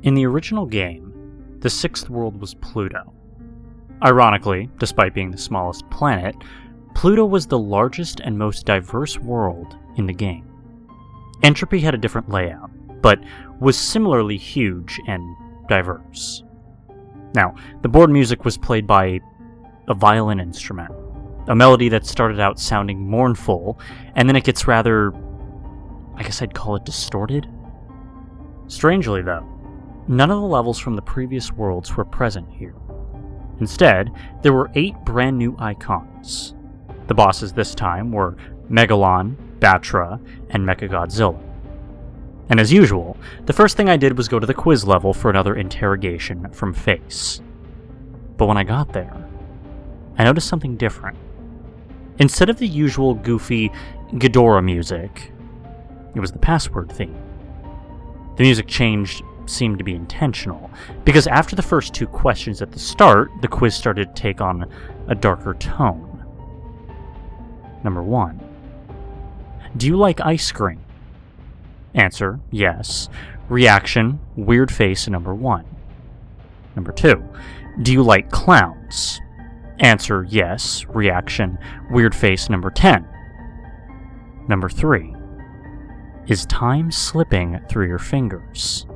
In the original game, the sixth world was Pluto. Ironically, despite being the smallest planet, Pluto was the largest and most diverse world in the game. Entropy had a different layout, but was similarly huge and diverse. Now, the board music was played by a violin instrument, a melody that started out sounding mournful, and then it gets rather, I guess I'd call it distorted? Strangely though, none of the levels from the previous worlds were present here. Instead, there were 8 brand new icons. The bosses this time were Megalon, Batra, and Mechagodzilla. And as usual, the first thing I did was go to the quiz level for another interrogation from Face. But when I got there, I noticed something different. Instead of the usual goofy Ghidorah music, it was the password theme. The music change seemed to be intentional, because after the first 2 questions at the start, the quiz started to take on a darker tone. Number 1. Do you like ice cream? Answer, yes. Reaction, weird face, number 1. Number 2. Do you like clowns? Answer, yes. Reaction, weird face, number 10. Number 3. Is time slipping through your fingers?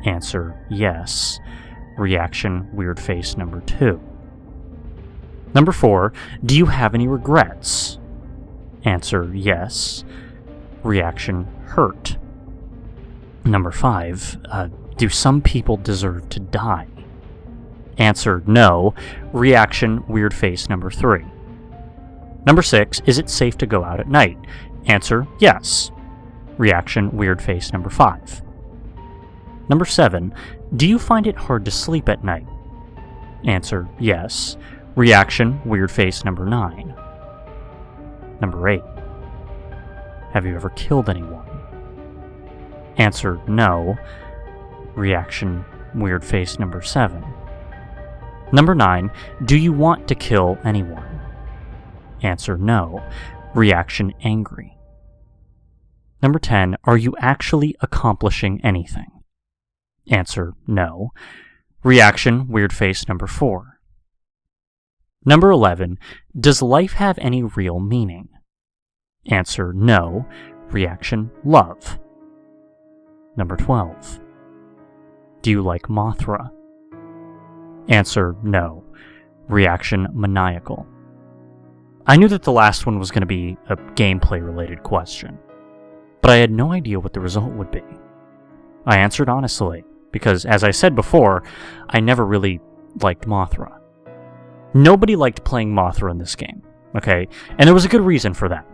Answer, yes. Reaction, weird face, number 2. Number 4. Do you have any regrets? Answer, yes. Reaction, hurt. Number 5. Do some people deserve to die? Answer, no. Reaction, weird face, number 3. Number 6. Is it safe to go out at night? Answer, yes. Reaction, weird face, number 5. Number 7. Do you find it hard to sleep at night? Answer, yes. Reaction, weird face, number 9. Number 8. Have you ever killed anyone? Answer, no. Reaction, weird face, number 7. Number 9. Do you want to kill anyone? Answer, no. Reaction, angry. Number 10. Are you actually accomplishing anything? Answer, no. Reaction, weird face, number 4. Number 11. Does life have any real meaning? Answer, no. Reaction, love. Number 12. Do you like Mothra? Answer, no. Reaction, maniacal. I knew that the last one was going to be a gameplay-related question, but I had no idea what the result would be. I answered honestly, because as I said before, I never really liked Mothra. Nobody liked playing Mothra in this game, okay? And there was a good reason for that.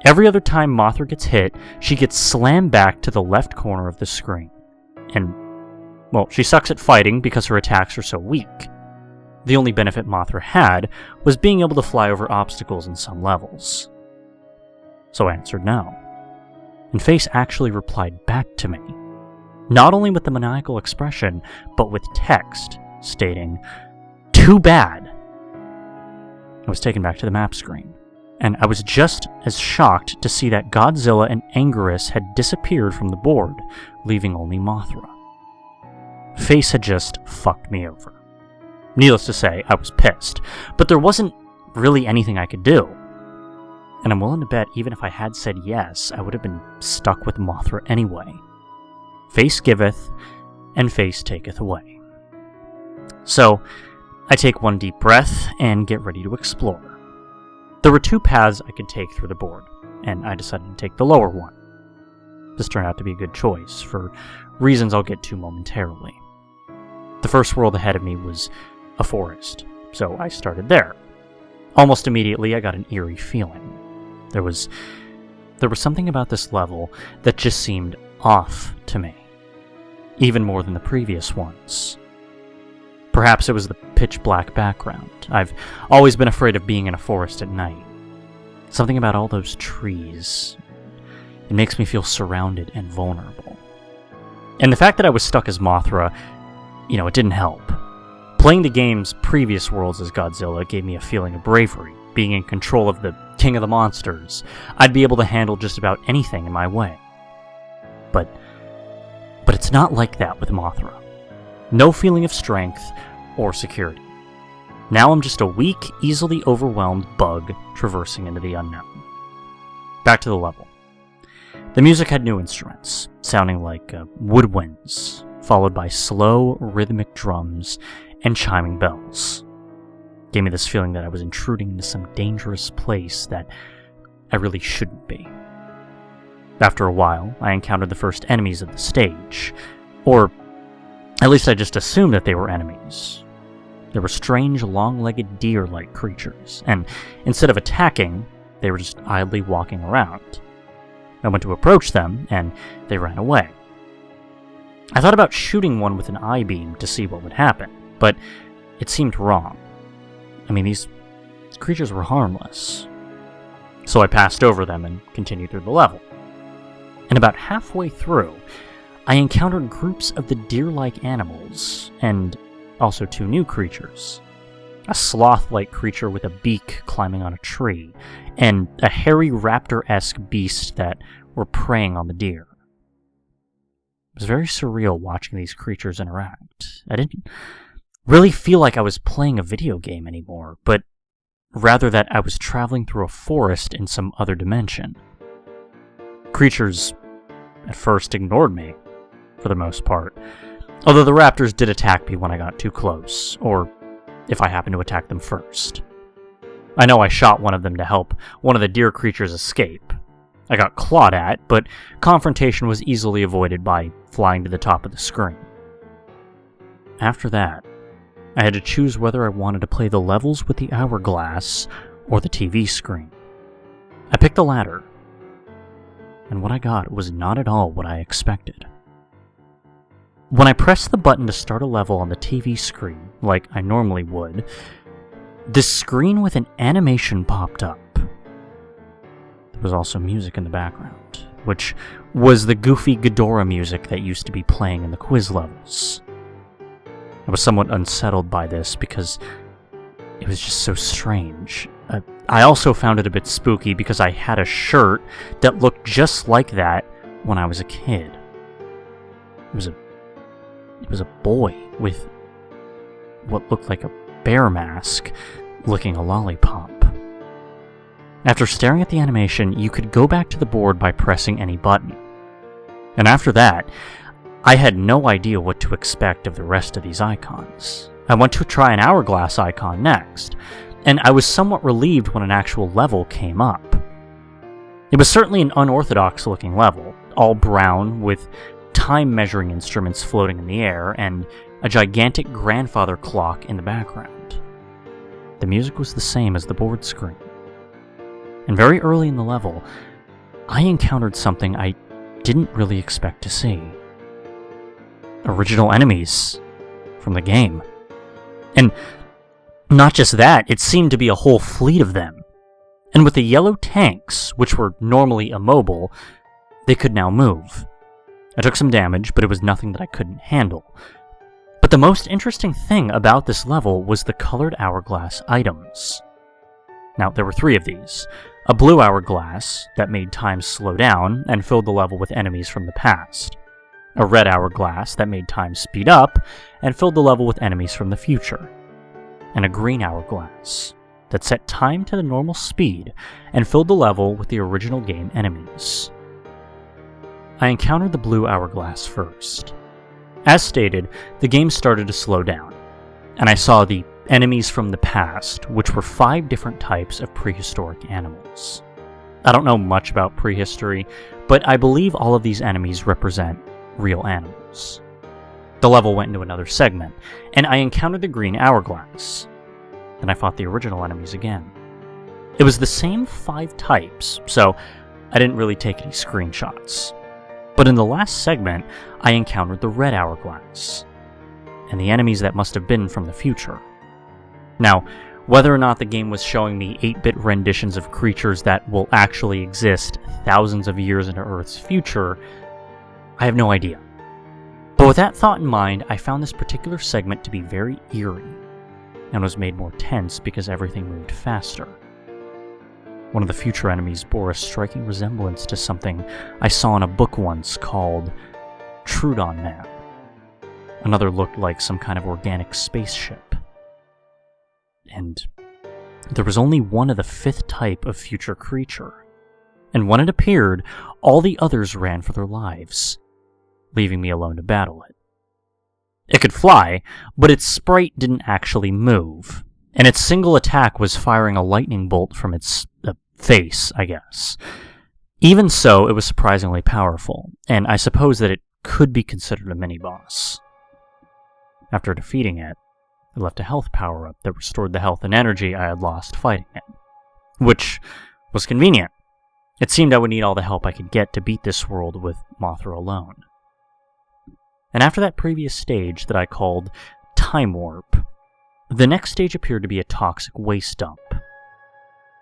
Every other time Mothra gets hit, she gets slammed back to the left corner of the screen. And, well, she sucks at fighting because her attacks are so weak. The only benefit Mothra had was being able to fly over obstacles in some levels. So I answered no. And Face actually replied back to me. Not only with the maniacal expression, but with text stating, "Too bad." I was taken back to the map screen, and I was just as shocked to see that Godzilla and Anguirus had disappeared from the board, leaving only Mothra. Face had just fucked me over. Needless to say, I was pissed, but there wasn't really anything I could do. And I'm willing to bet even if I had said yes, I would have been stuck with Mothra anyway. Face giveth, and face taketh away. So, I take one deep breath and get ready to explore. There were 2 paths I could take through the board, and I decided to take the lower one. This turned out to be a good choice, for reasons I'll get to momentarily. The first world ahead of me was a forest, so I started there. Almost immediately, I got an eerie feeling. There was something about this level that just seemed off to me, even more than the previous ones. Perhaps it was the pitch-black background. I've always been afraid of being in a forest at night. Something about all those trees. It makes me feel surrounded and vulnerable. And the fact that I was stuck as Mothra, it didn't help. Playing the game's previous worlds as Godzilla gave me a feeling of bravery, being in control of the king of the monsters. I'd be able to handle just about anything in my way. But it's it's not like that with Mothra. No feeling of strength or security. Now I'm just a weak, easily overwhelmed bug traversing into the unknown. Back to the level. The music had new instruments, sounding like woodwinds, followed by slow, rhythmic drums and chiming bells. Gave me this feeling that I was intruding into some dangerous place that I really shouldn't be. After a while, I encountered the first enemies of the stage, or at least I just assumed that they were enemies. They were strange, long-legged deer-like creatures, and instead of attacking, they were just idly walking around. I went to approach them, and they ran away. I thought about shooting one with an I-beam to see what would happen, but it seemed wrong. I mean, these creatures were harmless. So I passed over them and continued through the level. And about halfway through, I encountered groups of the deer-like animals, and also two new creatures. A sloth-like creature with a beak climbing on a tree, and a hairy raptor-esque beast that were preying on the deer. It was very surreal watching these creatures interact. I didn't really feel like I was playing a video game anymore, but rather that I was traveling through a forest in some other dimension. Creatures at first ignored me, for the most part, although the raptors did attack me when I got too close, or if I happened to attack them first. I know I shot one of them to help one of the deer creatures escape. I got clawed at, but confrontation was easily avoided by flying to the top of the screen. After that, I had to choose whether I wanted to play the levels with the hourglass or the TV screen. I picked the latter, and what I got was not at all what I expected. When I pressed the button to start a level on the TV screen, like I normally would, this screen with an animation popped up. There was also music in the background, which was the goofy Ghidorah music that used to be playing in the quiz levels. I was somewhat unsettled by this because it was just so strange. I also found it a bit spooky because I had a shirt that looked just like that when I was a kid. It was a boy with what looked like a bear mask licking a lollipop. After staring at the animation, you could go back to the board by pressing any button. And after that, I had no idea what to expect of the rest of these icons. I went to try an hourglass icon next, and I was somewhat relieved when an actual level came up. It was certainly an unorthodox-looking level, all brown, with time-measuring instruments floating in the air, and a gigantic grandfather clock in the background. The music was the same as the board screen. And very early in the level, I encountered something I didn't really expect to see. Original enemies from the game. And not just that, it seemed to be a whole fleet of them. And with the yellow tanks, which were normally immobile, they could now move. I took some damage, but it was nothing that I couldn't handle. But the most interesting thing about this level was the colored hourglass items. Now, there were 3 of these. A blue hourglass that made time slow down and filled the level with enemies from the past. A red hourglass that made time speed up and filled the level with enemies from the future. And a green hourglass that set time to the normal speed and filled the level with the original game enemies. I encountered the blue hourglass first. As stated, the game started to slow down, and I saw the enemies from the past, which were 5 different types of prehistoric animals. I don't know much about prehistory, but I believe all of these enemies represent real animals. The level went into another segment, and I encountered the green hourglass. Then I fought the original enemies again. It was the same 5 types, so I didn't really take any screenshots. But in the last segment, I encountered the red hourglass, and the enemies that must have been from the future. Now, whether or not the game was showing me 8-bit renditions of creatures that will actually exist thousands of years into Earth's future, I have no idea. But with that thought in mind, I found this particular segment to be very eerie, and was made more tense because everything moved faster. One of the future enemies bore a striking resemblance to something I saw in a book once called Trudon man. Another looked like some kind of organic spaceship. And there was only one of the 5th type of future creature. And when it appeared, all the others ran for their lives, leaving me alone to battle it. It could fly, but its sprite didn't actually move, and its single attack was firing a lightning bolt from its face, I guess. Even so, it was surprisingly powerful, and I suppose that it could be considered a mini-boss. After defeating it, I left a health power-up that restored the health and energy I had lost fighting it, which was convenient. It seemed I would need all the help I could get to beat this world with Mothra alone. And after that previous stage that I called Time Warp, the next stage appeared to be a toxic waste dump.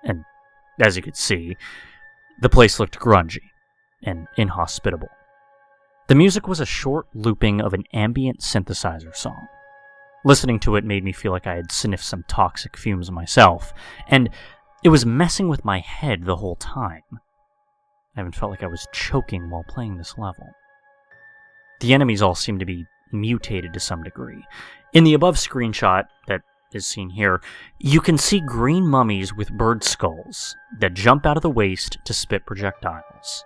And as you could see, the place looked grungy and inhospitable. The music was a short looping of an ambient synthesizer song. Listening to it made me feel like I had sniffed some toxic fumes myself, and it was messing with my head the whole time. I even felt like I was choking while playing this level. The enemies all seemed to be mutated to some degree. In the above screenshot that is seen here, you can see green mummies with bird skulls that jump out of the waste to spit projectiles.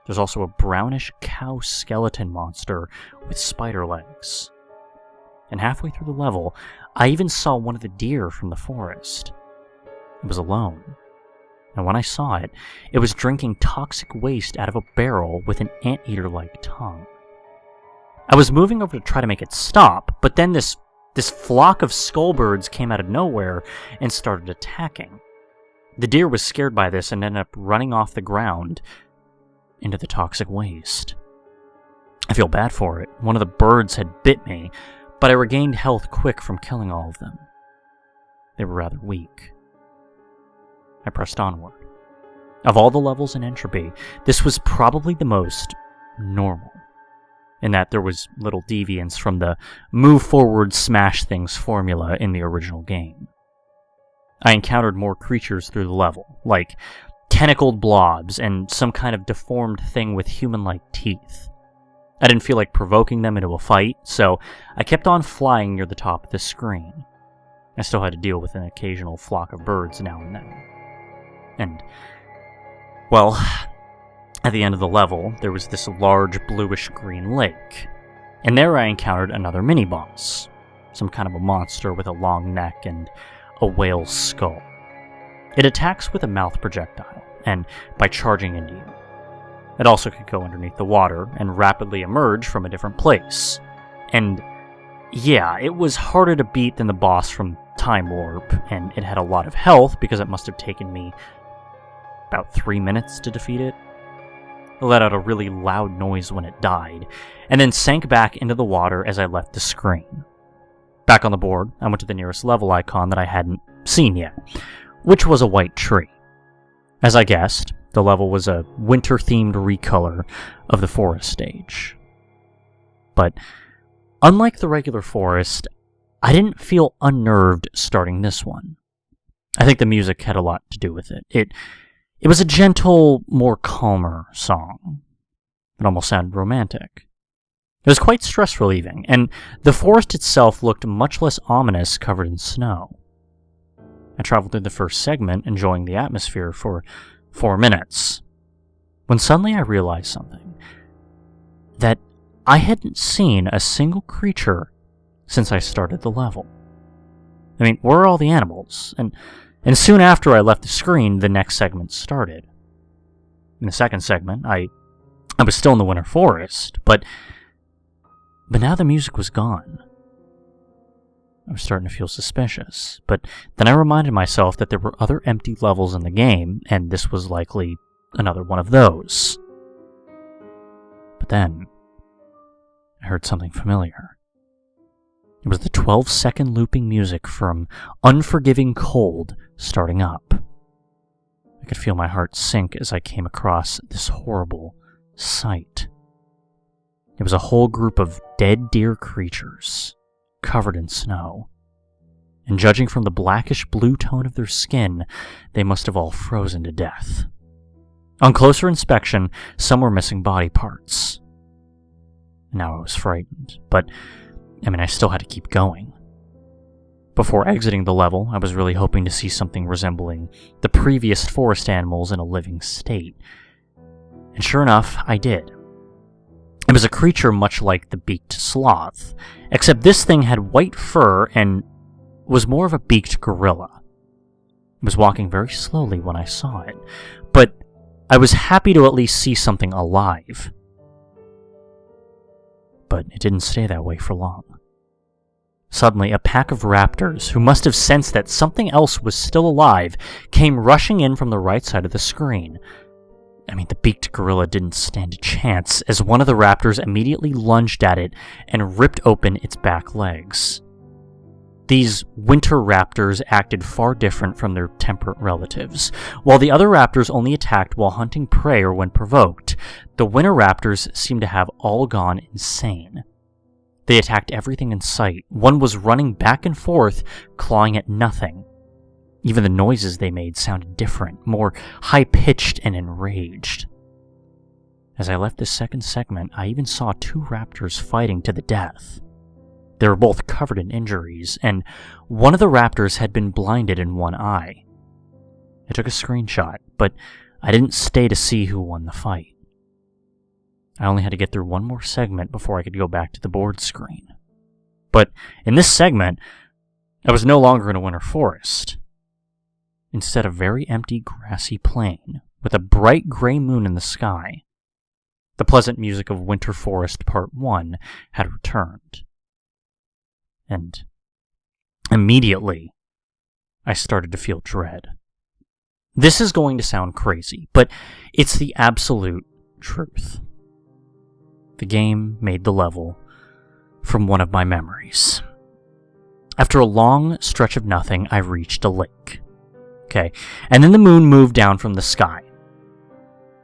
There's also a brownish cow skeleton monster with spider legs. And halfway through the level, I even saw one of the deer from the forest. It was alone. And when I saw it, it was drinking toxic waste out of a barrel with an anteater-like tongue. I was moving over to try to make it stop, but then this flock of skullbirds came out of nowhere and started attacking. The deer was scared by this and ended up running off the ground into the toxic waste. I feel bad for it. One of the birds had bit me, but I regained health quick from killing all of them. They were rather weak. I pressed onward. Of all the levels in Entropy, this was probably the most normal, in that there was little deviance from the move forward, smash things formula in the original game. I encountered more creatures through the level, like tentacled blobs and some kind of deformed thing with human-like teeth. I didn't feel like provoking them into a fight, so I kept on flying near the top of the screen. I still had to deal with an occasional flock of birds now and then. And, well, at the end of the level, there was this large bluish-green lake, and there I encountered another mini-boss, some kind of a monster with a long neck and a whale's skull. It attacks with a mouth projectile, and by charging into you. It also could go underneath the water and rapidly emerge from a different place. And yeah, it was harder to beat than the boss from Time Warp, and it had a lot of health because it must have taken me about 3 minutes to defeat it. It let out a really loud noise when it died, and then sank back into the water as I left the screen. Back on the board, I went to the nearest level icon that I hadn't seen yet, which was a white tree. As I guessed, the level was a winter-themed recolor of the forest stage. But unlike the regular forest, I didn't feel unnerved starting this one. I think the music had a lot to do with it. It was a gentle, more calmer song. It almost sounded romantic. It was quite stress-relieving, and the forest itself looked much less ominous covered in snow. I traveled through the first segment, enjoying the atmosphere for 4 minutes, when suddenly I realized something. That I hadn't seen a single creature since I started the level. I mean, where are all the animals? And soon after I left the screen, the next segment started. In the second segment, I was still in the winter forest, but now the music was gone. I was starting to feel suspicious, but then I reminded myself that there were other empty levels in the game, and this was likely another one of those. But then, I heard something familiar. It was the 12-second looping music from Unforgiving Cold starting up. I could feel my heart sink as I came across this horrible sight. It was a whole group of dead deer creatures, covered in snow. And judging from the blackish blue tone of their skin, they must have all frozen to death. On closer inspection, some were missing body parts. Now I was frightened, but I still had to keep going. Before exiting the level, I was really hoping to see something resembling the previous forest animals in a living state. And sure enough, I did. It was a creature much like the beaked sloth, except this thing had white fur and was more of a beaked gorilla. It was walking very slowly when I saw it, but I was happy to at least see something alive. But it didn't stay that way for long. Suddenly, a pack of raptors, who must have sensed that something else was still alive, came rushing in from the right side of the screen. The beaked gorilla didn't stand a chance, as one of the raptors immediately lunged at it and ripped open its back legs. These winter raptors acted far different from their temperate relatives. While the other raptors only attacked while hunting prey or when provoked, the winter raptors seemed to have all gone insane. They attacked everything in sight. One was running back and forth, clawing at nothing. Even the noises they made sounded different, more high-pitched and enraged. As I left this second segment, I even saw two raptors fighting to the death. They were both covered in injuries, and one of the raptors had been blinded in one eye. I took a screenshot, but I didn't stay to see who won the fight. I only had to get through one more segment before I could go back to the board screen. But in this segment, I was no longer in a winter forest. Instead, a very empty, grassy plain with a bright gray moon in the sky. The pleasant music of Winter Forest Part 1 had returned. And immediately, I started to feel dread. This is going to sound crazy, but it's the absolute truth. The game made the level from one of my memories. After a long stretch of nothing, I reached a lake. Okay, and then the moon moved down from the sky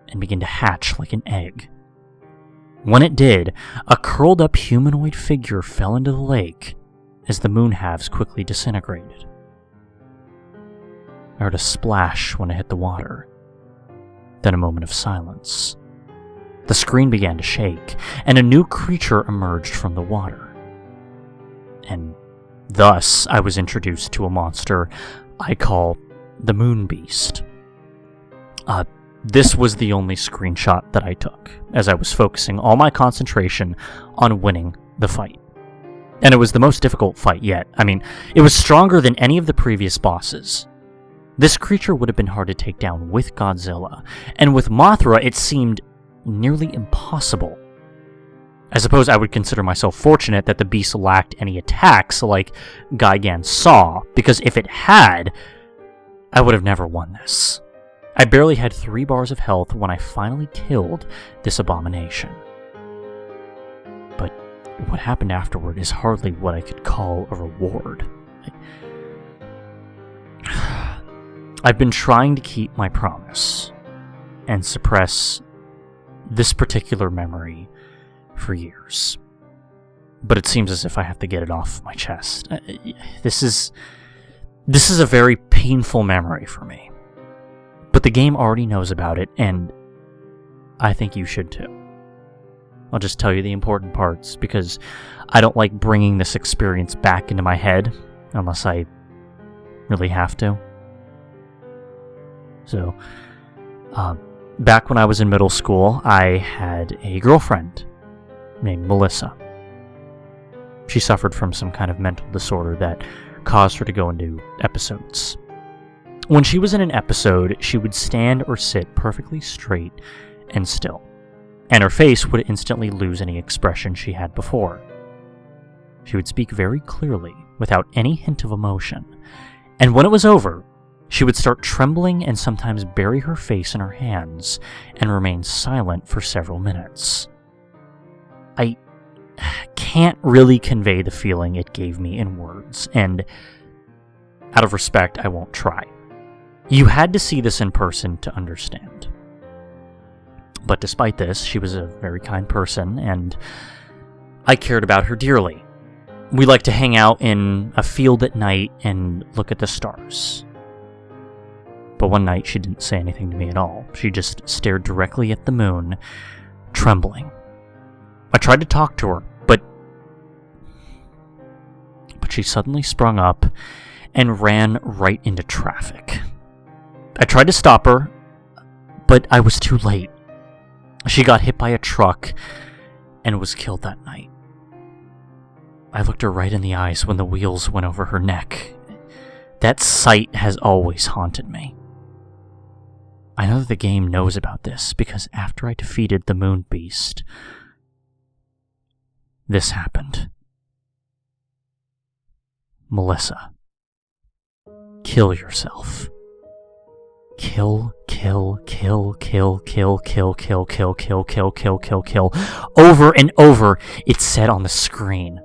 and began to hatch like an egg. When it did, a curled up humanoid figure fell into the lake as the moon halves quickly disintegrated. I heard a splash when it hit the water, then a moment of silence. The screen began to shake, and a new creature emerged from the water. And thus I was introduced to a monster I call the Moon Beast. This was the only screenshot that I took, as I was focusing all my concentration on winning the fight. And it was the most difficult fight yet. It was stronger than any of the previous bosses. This creature would have been hard to take down with Godzilla, and with Mothra it seemed nearly impossible. I suppose I would consider myself fortunate that the beast lacked any attacks like Gigan saw, because if it had, I would have never won this. I barely had 3 bars of health when I finally killed this abomination. But what happened afterward is hardly what I could call a reward. I've been trying to keep my promise and suppress this particular memory for years. But it seems as if I have to get it off my chest. This is a very painful memory for me. But the game already knows about it, and I think you should too. I'll just tell you the important parts, because I don't like bringing this experience back into my head, unless I really have to. So, back when I was in middle school, I had a girlfriend named Melissa. She suffered from some kind of mental disorder that caused her to go into episodes. When she was in an episode, she would stand or sit perfectly straight and still, and her face would instantly lose any expression she had before. She would speak very clearly, without any hint of emotion, and when it was over, she would start trembling and sometimes bury her face in her hands and remain silent for several minutes. I can't really convey the feeling it gave me in words, and out of respect, I won't try. You had to see this in person to understand. But despite this, she was a very kind person, and I cared about her dearly. We liked to hang out in a field at night and look at the stars. But one night she didn't say anything to me at all. She just stared directly at the moon, trembling. I tried to talk to her, but she suddenly sprung up and ran right into traffic. I tried to stop her, but I was too late. She got hit by a truck and was killed that night. I looked her right in the eyes when the wheels went over her neck. That sight has always haunted me. I know that the game knows about this because after I defeated the Moon Beast, this happened. Melissa, kill yourself. Kill, kill, kill, kill, kill, kill, kill, kill, kill, kill, kill, kill, kill. Over and over, it said on the screen.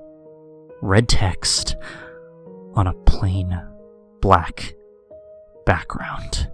Red text on a plain black background.